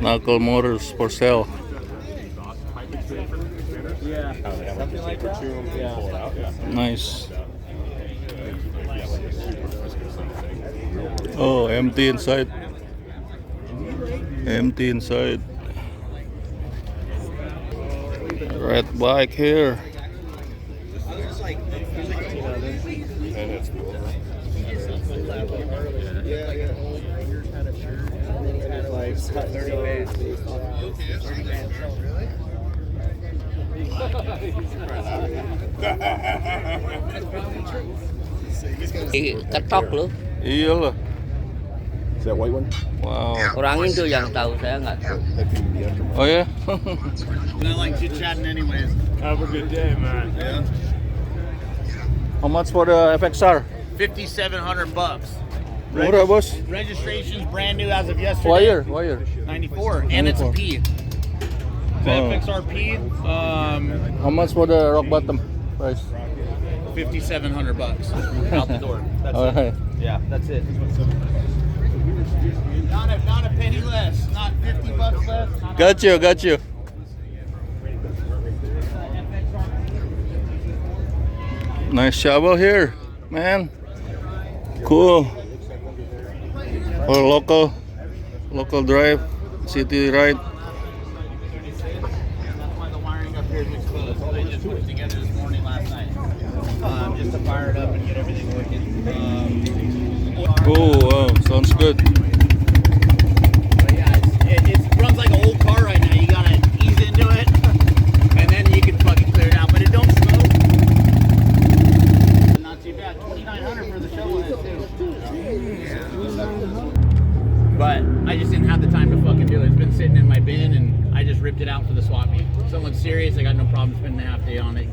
Knuckle motors for sale. Yeah, something like that. Yeah. Nice. Oh, empty inside. Empty inside. Red bike here. Cắt tóc luôn. Iya lah. Is that white one? Wow. Kurangin tuh yang tahu saya nggak tahu. Oh yeah. I like chit chatting anyways. Have a good day, man. Yeah. How much for the FXR? $5,700. Murah bos. Registration's brand new as of yesterday. Why year? Why year? 94, and it's a 94. P. The Oh. FXRP, How much for the rock bottom price? $5,700 out the door. That's it. Alright. Yeah, that's it. Not a penny less. Not $50 less. Got you, got you. Nice shovel here, man. Cool. For local drive, city ride. That's why the wiring up here is exposed. I just put it together this morning last night. Just to fire it up and get everything working. Oh, wow, sounds good. But yeah, it runs like an old car right now. You gotta ease into it, and then you can fucking clear it out. But it don't smoke. Not too bad. $2,900 for the shovel head too. But I just didn't have the time to fucking do it. It's been sitting in my bin, and I just ripped it out for the swap meet. Someone's serious. I got no problem spending a half day on it.